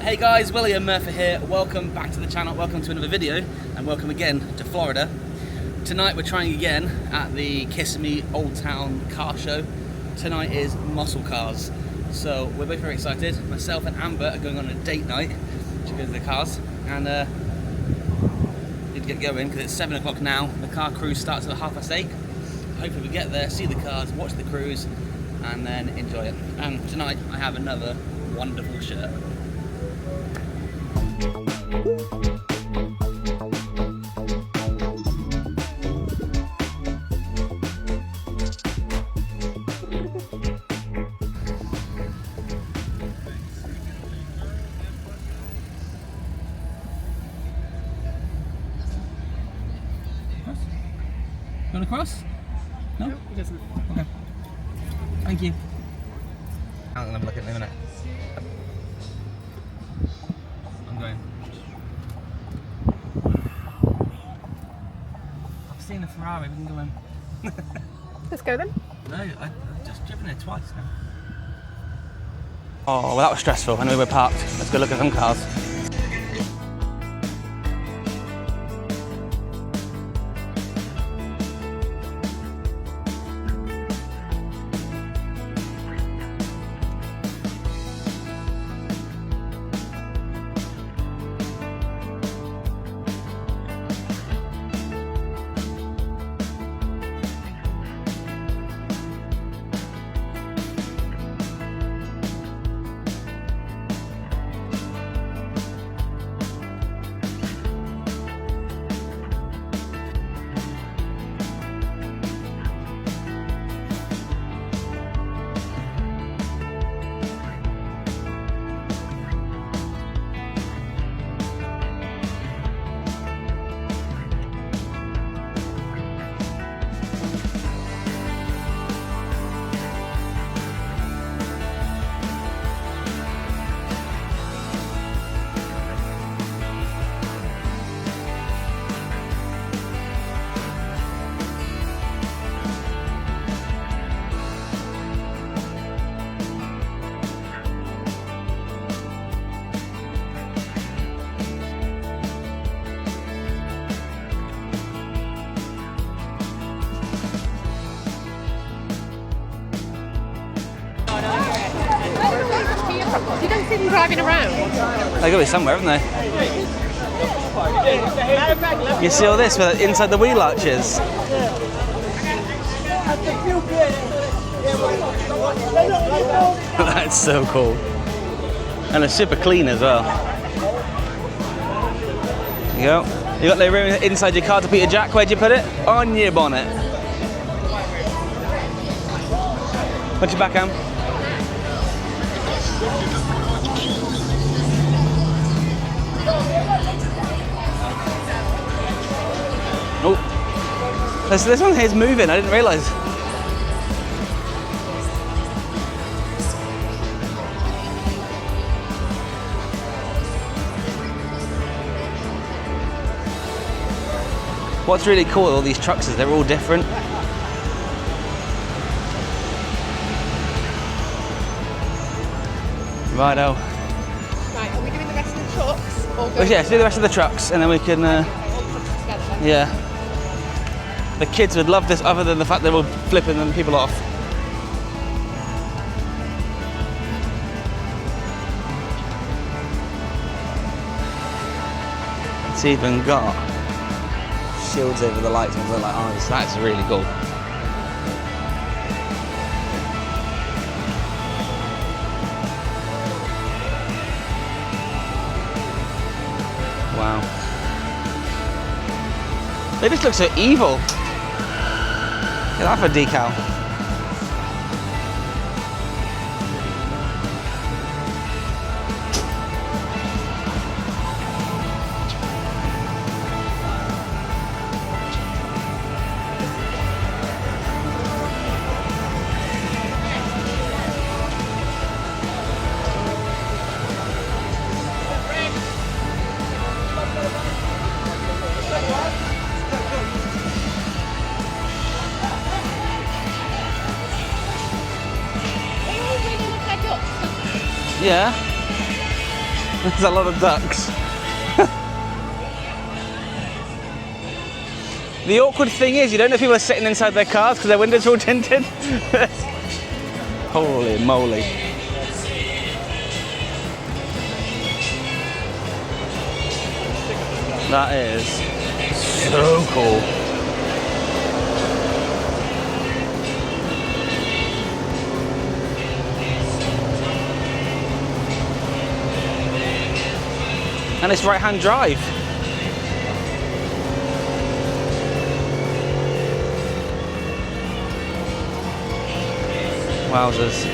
Hey guys, Willie and Murphy here. Welcome back to the channel, welcome to another video, and welcome again to Florida. Tonight we're trying again at the Kissimmee Old Town car show. Tonight is muscle cars. So we're both very excited. Myself and Amber are going on a date night to go to the cars, and need to get going because it's 7 o'clock now. The car cruise starts at 8:30. Hopefully we get there, see the cars, watch the cruise, and then enjoy it. And tonight I have another wonderful shirt. Going across? No? No, he doesn't. Okay. Thank you. I'm going to look at it in a minute. I'm going. I've seen a Ferrari, we can go in. Let's go then. No, I've just driven it twice now. Oh, well that was stressful. I know we're parked. Let's go look at some cars. You don't see them driving around. They've got to be somewhere, haven't they? You see all this with inside the wheel arches? That's so cool. And it's super clean as well. There you go. You got the room inside your car to put your jack. Where'd you put it? On your bonnet. Put your back, Am. Oh, this one here's moving, I didn't realise. What's really cool with all these trucks is they're all different. Righto. Right, are we doing the rest of the trucks? Or Well, yeah, let's do the rest of the trucks and then we can, yeah. The kids would love this other than the fact they're all flipping them people off. It's even got shields over the lights and like eyes. That's really cool. Wow. They just look so evil. Get that for a decal. Are you all really look like us? Yeah. There's a lot of ducks. The awkward thing is, you don't know if people are sitting inside their cars because their windows are all tinted. Holy moly. That is so cool. And it's right-hand drive. Wowzers.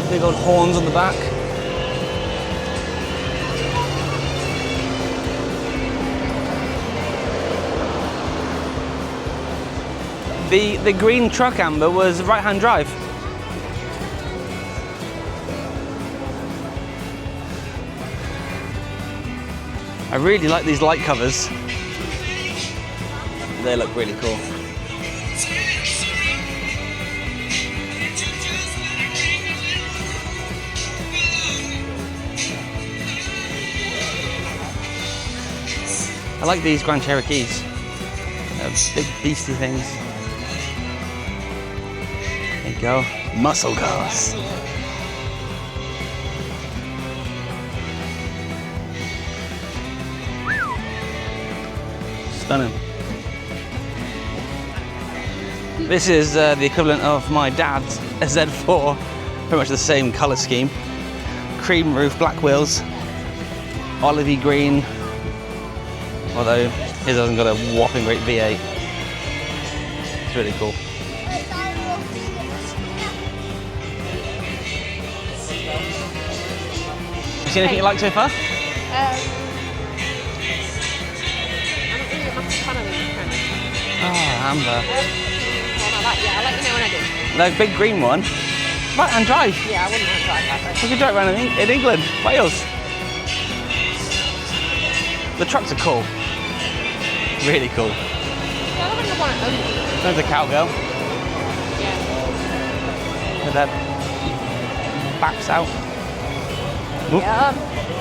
Big old horns on the back. The green truck, Amber, was right-hand drive. I really like these light covers. They look really cool. I like these Grand Cherokees. They're big beastie things. There you go. Muscle cars. Stunning. This is the equivalent of my dad's Z4. Pretty much the same colour scheme. Cream roof, black wheels, olivey green. Although his hasn't got a whopping great V8. It's really cool. You seen anything you like so far? I'm not really a massive fan of these kind of. Oh, Amber. I'll let you know when I do. The big green one. Right hand drive. Yeah, I wouldn't want to drive that way. We could drive around in England, Wales. The trucks are cool. Really cool. Yeah, I don't think I want to own it. There's a cowgirl Yeah. with her backs out. Oop. Yeah.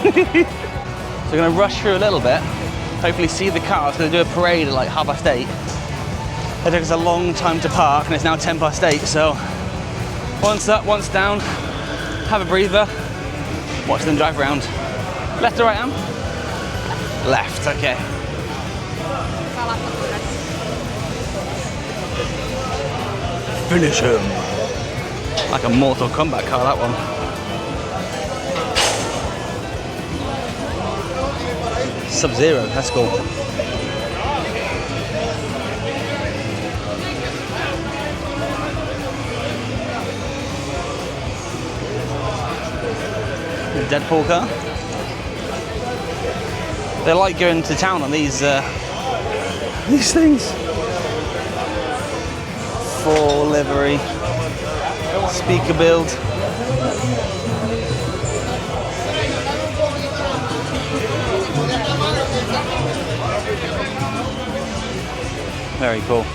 So we're going to rush through a little bit, hopefully see the cars, because they do a parade at like 8:30. It took us a long time to park and it's now 8:10, so once up, once down, have a breather, watch them drive around. Left or right, Am? Left, okay. Finish him. Like a Mortal Kombat car, that one. Sub-Zero, that's cool. The Deadpool car. They like going to town on these things. Full livery, speaker build. Very cool.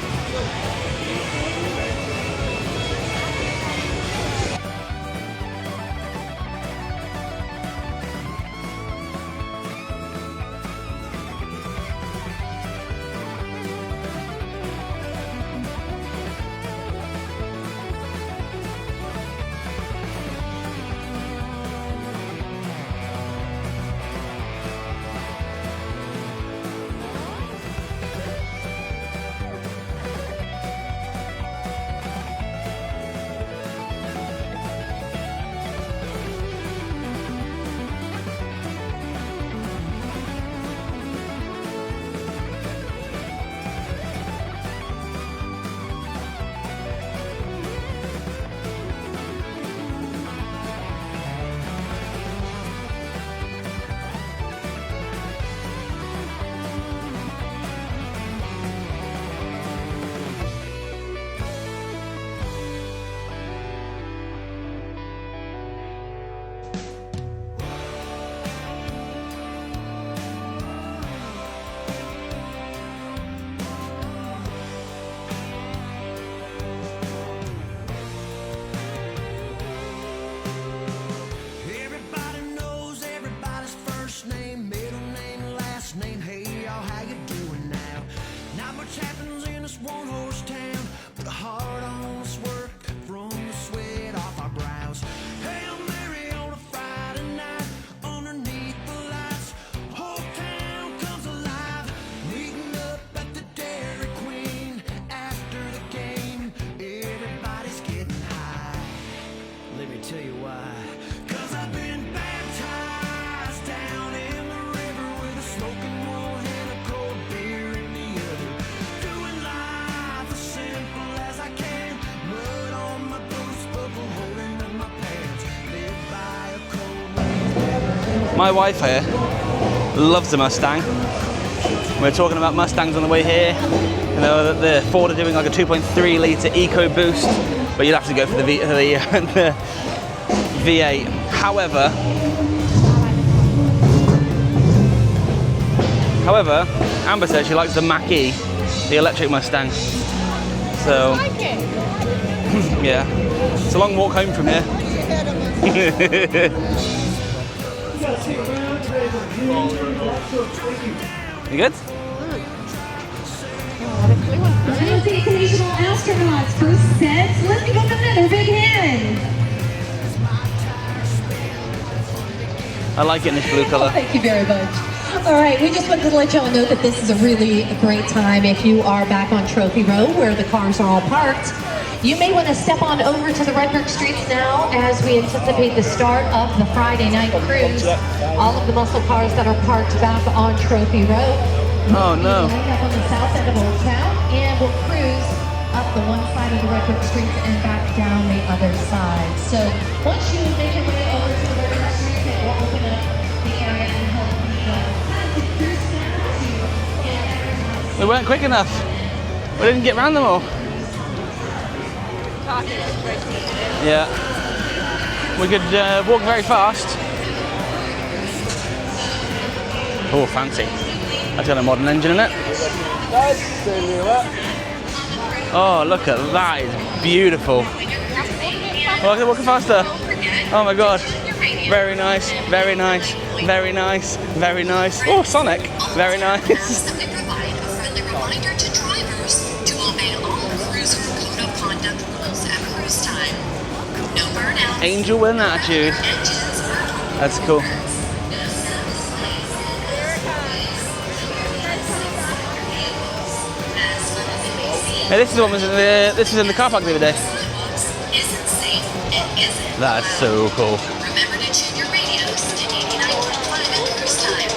My wife here loves a Mustang. We were talking about Mustangs on the way here. You know, the Ford are doing like a 2.3 litre EcoBoost, but you'd have to go for the V8. However, Amber says she likes the Mach-E, the electric Mustang. So, I like it. yeah, it's a long walk home from here. You good? Wednesday occasional astronauts first sets. Let's give them another big hand. I like it in this blue colour. Thank you very much. All right, we just wanted to let y'all know that this is a really great time if you are back on Trophy Row where the cars are all parked. You may want to step on over to the red brick streets now as we anticipate the start of the Friday night cruise. All of the muscle cars that are parked back on Trophy Row. Oh no. We'll line up on the south end of Old Town and we'll cruise up the one side of the red brick streets and back down the other side. So once you make your way over to the red brick streets, it will open up the area and help We weren't quick enough. We didn't get round them all. Yeah. We could walk very fast. Oh, fancy. That's got a modern engine in it. Oh, look at that. It's beautiful. Walking faster. Oh my god. Very nice, very nice, very nice, very nice. Oh, Sonic. Very nice. Reminder to drivers to obey all cruiser code of conduct rules at cruise time. No burnout. Angel with an attitude. That's cool. Hey, this is what was in the car park the other day. Isn't safe. It isn't. That's so cool. Remember to tune your radios to 89.5 at cruise time.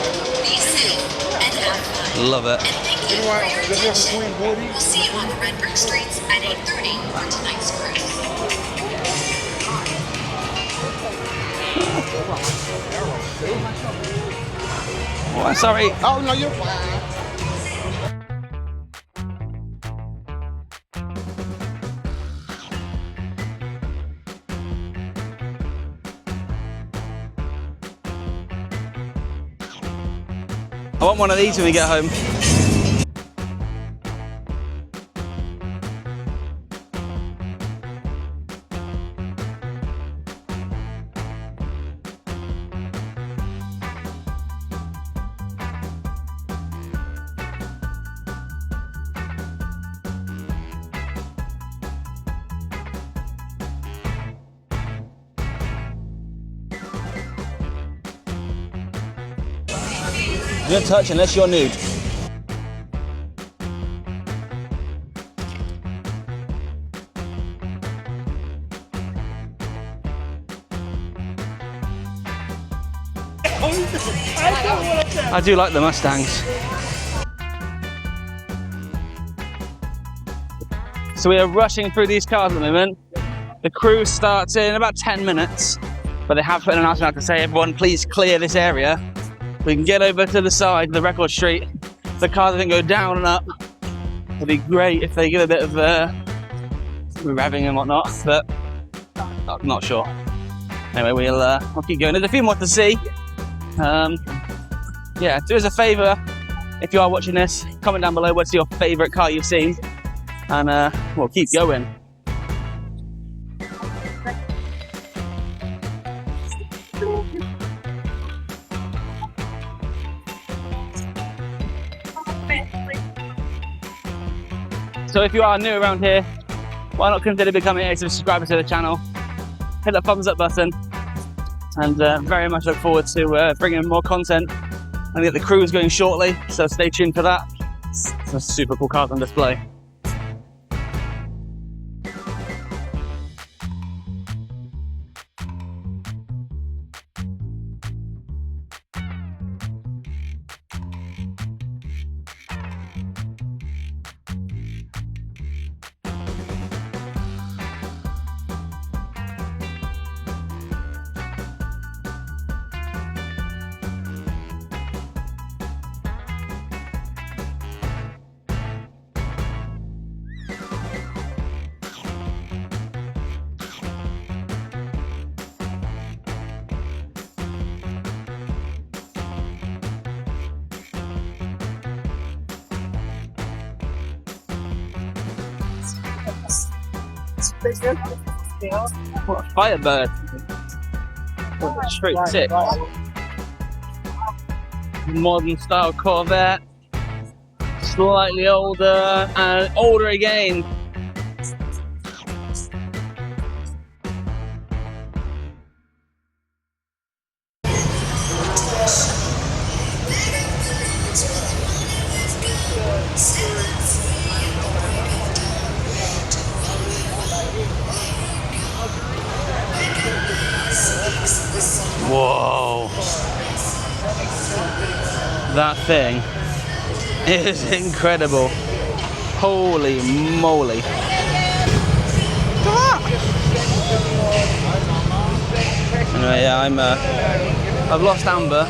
Be safe and have fun. Love it. And thank you for your attention. We'll see you on the red brick streets at 8:30 for tonight's cruise. Oh, I'm sorry. Oh, no, you're fine. I want one of these when we get home. Don't touch unless you're nude. I do like the Mustangs. So we are rushing through these cars at the moment. The cruise starts in about 10 minutes, but they have put an announcement out to say, everyone please clear this area. We can get over to the side of the record street. The cars can go down and up. It'd be great if they give a bit of revving and whatnot, but I'm not sure. Anyway, we'll keep going. There's a few more to see. Yeah, do us a favour, if you are watching this, comment down below what's your favourite car you've seen, and we'll keep going. So if you are new around here, why not consider becoming a subscriber to the channel? Hit that thumbs up button, and very much look forward to bringing more content. I'm gonna get the cruise going shortly, so stay tuned for that. Some super cool cars on display. What a Firebird. What a straight tip. Modern style Corvette. Slightly older and older again. Whoa, that thing is incredible. Holy moly. Anyway, yeah, I've lost Amber.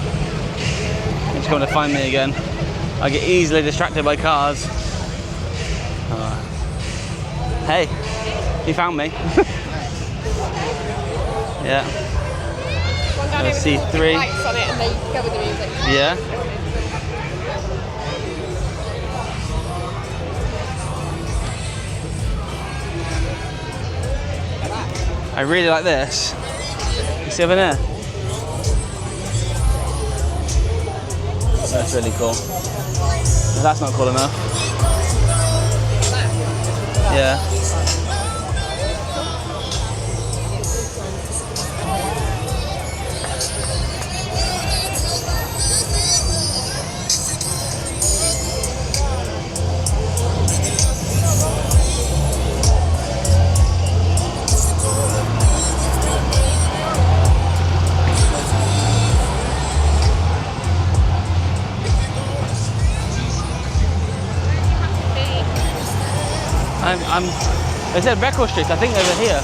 She's coming to find me again. I get easily distracted by cars. Hey, you found me. Yeah. Let's see, 3. Lights on it and they go with the music. Yeah. I really like this. You see over there? That's really cool. That's not cool enough. Yeah. They said Beckle Street, I think over here.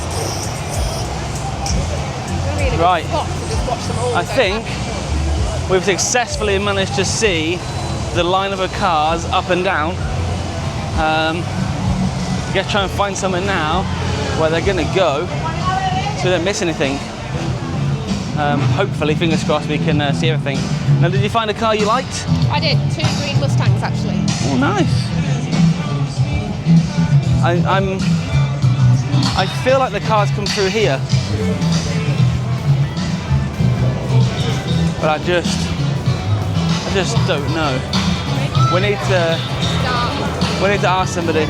Really good Right. spot to just watch them all I go think past. we've successfully managed to see the line of cars up and down. I guess try and find somewhere now where they're going to go so we don't miss anything. Hopefully, fingers crossed, we can see everything. Now, did you find a car you liked? I did 2 green Mustangs actually. Oh, nice. I feel like the cars come through here, but I just don't know. We need to ask somebody.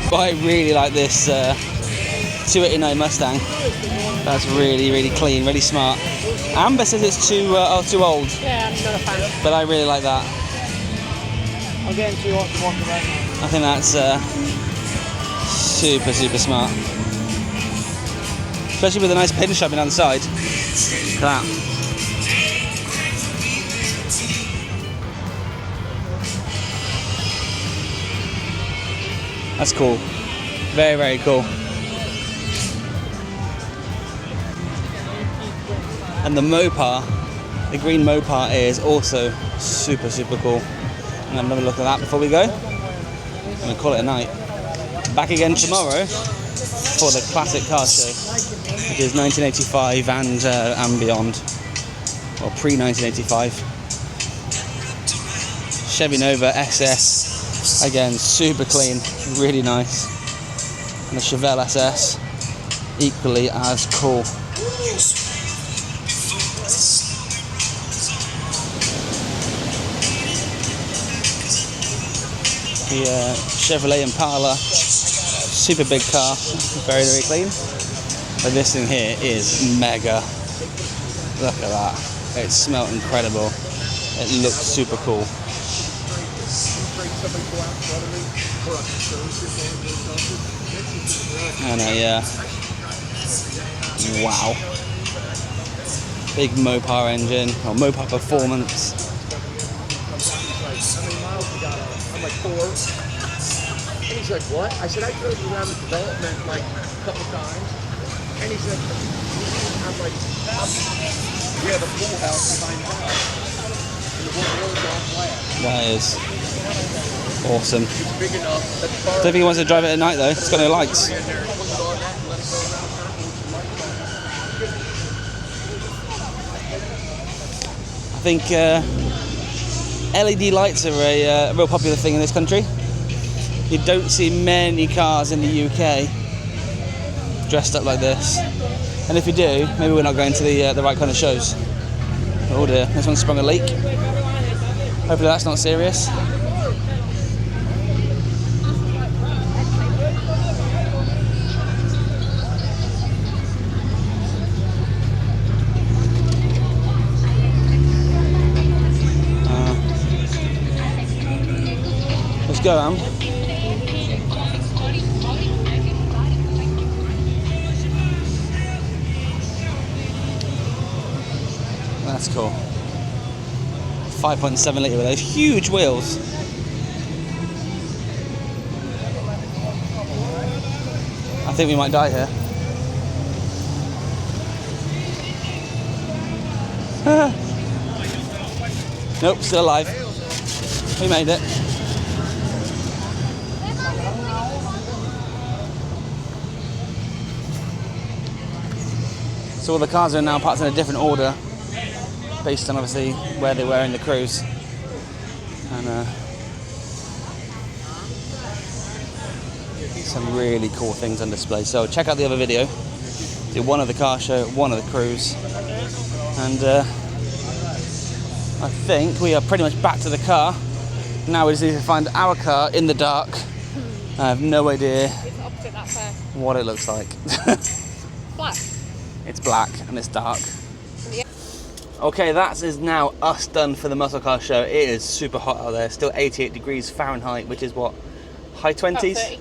But I really like this 289 Mustang. That's really, really clean, really smart. Amber says it's too old, Yeah, I'm not a fan. but I really like that. I'm getting too hot to walk around. I think that's super, super smart. Especially with a nice paint shop on the side. Look at that. That's cool. Very, very cool. And the Mopar, the green Mopar is also super, super cool. And have another look at that before we go. I'm going to call it a night. Back again tomorrow for the classic car show, which is 1985 and beyond, or pre-1985. Chevy Nova SS, again super clean, really nice, and the Chevelle SS, equally as cool. The Chevrolet Impala, super big car, very, very clean. But this thing here is mega. Look at that. It smells incredible. It looks super cool. I know, yeah. Wow. Big Mopar engine, or Mopar Performance. tour. And he's like, what? I said, I drove around the development like a couple times. And he said, I'm like, yeah, the pool house behind the house. And the whole road's all flat. That is awesome. It's big enough. That the car Don't think he wants to drive it at night though. It's got no lights. in there, put it on that and let it go around. I think LED lights are a real popular thing in this country. You don't see many cars in the UK dressed up like this. And if you do, maybe we're not going to the right kind of shows. Oh dear, this one sprung a leak. Hopefully that's not serious. Let's go, Am. That's cool. 5.7 litre with those huge wheels. I think we might die here. Nope, still alive. We made it. So all the cars are now parked in a different order, based on obviously where they were in the cruise. And some really cool things on display. So check out the other video. Do one of the car show, one of the cruise. And I think we are pretty much back to the car. Now we just need to find our car in the dark. I have no idea It's opposite that pair. what it looks like. Black. It's black and it's dark. Yeah. Okay, that is now us done for the muscle car show. It is super hot out there, still 88 degrees Fahrenheit, which is what, high 20s? About 30.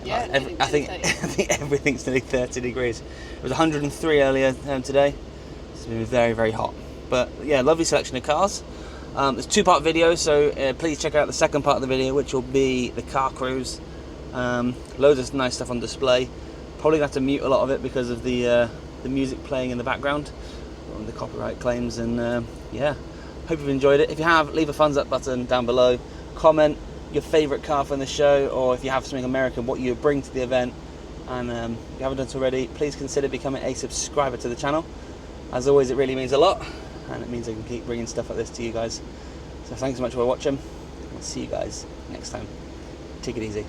Yeah, I think everything's nearly 30 degrees. It was 103 earlier today. It's been very, very hot. But yeah, lovely selection of cars. It's a two-part video, so please check out the second part of the video, which will be the car cruise. Loads of nice stuff on display. Probably going to have to mute a lot of it because of the music playing in the background, the copyright claims, and yeah, hope you've enjoyed it. If you have, leave a thumbs up button down below. Comment your favourite car from the show, or if you have something American, what you would bring to the event. And if you haven't done so already, please consider becoming a subscriber to the channel. As always, it really means a lot, and it means I can keep bringing stuff like this to you guys. So thanks so much for watching. I'll see you guys next time. Take it easy.